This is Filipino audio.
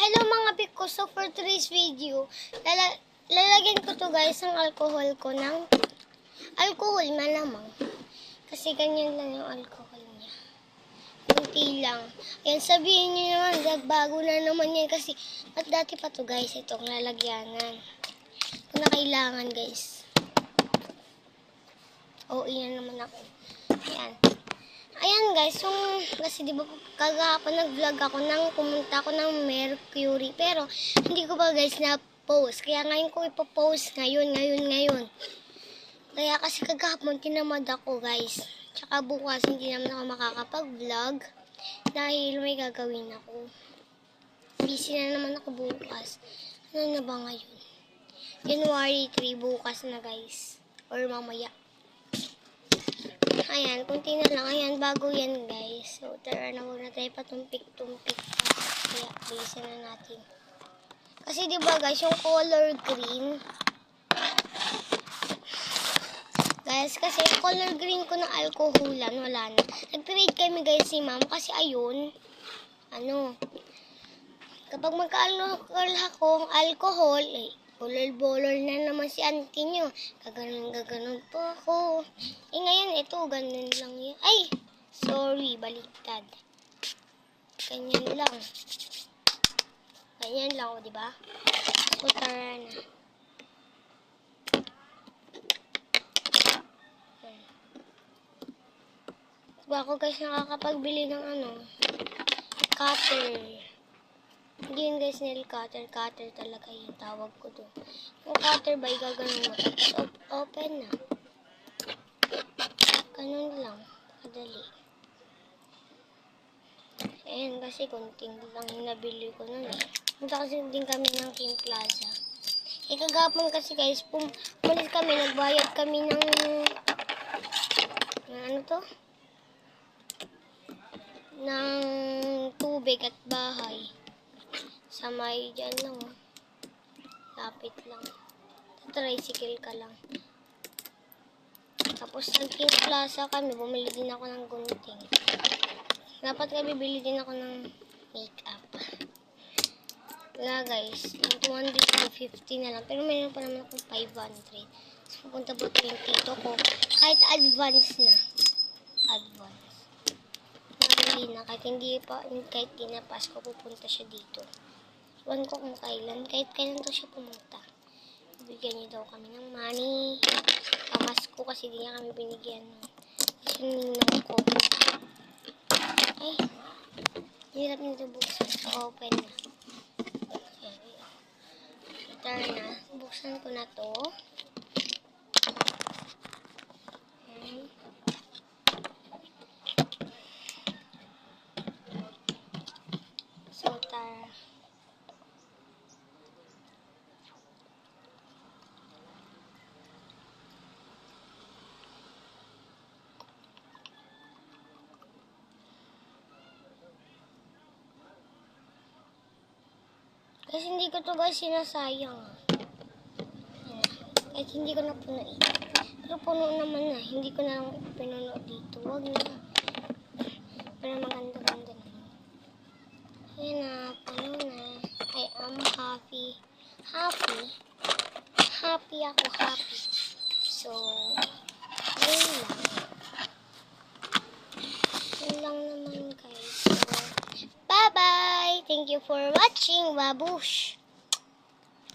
Hello mga piko, so for today's video, lalagyan ko to guys ng alcohol ko ng alcohol malamang. Kasi ganyan lang yung alcohol niya. Kunti lang. Ayan, sabihin nyo naman, bago na naman yan kasi at dati pa to guys, itong lalagyanan. Kung na kailangan guys. Oo, iyan naman ako. Ayan. Ayan guys, kasi di ba kagahapon nag-vlog ako pumunta ako ng Mercury. Pero hindi ko pa guys na-post. Kaya ngayon ko ipopost ngayon. Kaya kasi kagahapon tinamad ako guys. Tsaka bukas hindi naman ako makakapag-vlog. Dahil may gagawin ako. Busy na naman ako bukas. Ano na ba ngayon? January 3 bukas na guys. Or mamaya. Ayan, kunti na lang. Ayan, bago yan, guys. So, tara na, huwag na tayo patumpik-tumpik. Kaya, bilisan na natin. Kasi, di ba, guys, yung color green. Guys, kasi yung color green ko ng alcoholan, wala na. Nag-trade kami, guys, si ma'am. Kasi, ayun, kapag magka-alcohol akong alcohol, bolol-bolol na naman si auntie nyo. Gaganon po ako. Ngayon, ito, ganun lang yun. Ay! Sorry, baliktad. Ganyan lang. Ganyan lang, diba? So, tara na. Diba ako guys nakakapagbili ng cutter. Hindi yun guys, nail cutter. Cutter talaga yung tawag ko doon. Yung cutter ba, gaganon mo. Tapos open na. Ganun lang. Kadali. Ayan, kasi kunting lang yung nabili ko nun eh. Punta kasi din kami ng King Plaza. Kagapon kasi guys, pumalis kami, nagbayad kami ng ng tubig at bahay. Sa may dyan lang, lapit lang. Tricycle ka lang. Tapos sa King Plaza kami, bumili din ako ng gunting. Dapat nga bibili din ako ng makeup. Wala guys, yung 250 na lang. Pero mayroon pa naman akong 500. So pupunta po ito yung tito ko. Kahit advance na. Advance. Nakabili na. Kahit di na Pasko, pupunta siya dito. Iwan ko kung kailan. Kahit kailan to siya pumunta. Bibigyan niya daw kami ng money. Pamasko kasi di niya kami binigyan. Kasi ninong ko. Ay. Hirap nito buksan. So, open na. Tara na. Buksan ko na to. So, tara. Kasi hindi ko to guys sinasayang. Kahit hindi ko na punuin. Pero puno naman na. Hindi ko na lang pinuno dito. Wag na. Pero maganda-ganda naman. Ayan na. Puno na. I am happy. Happy ako. Happy. So, yun lang. Yun lang naman guys. So, bye-bye! Thank you for watching, babush!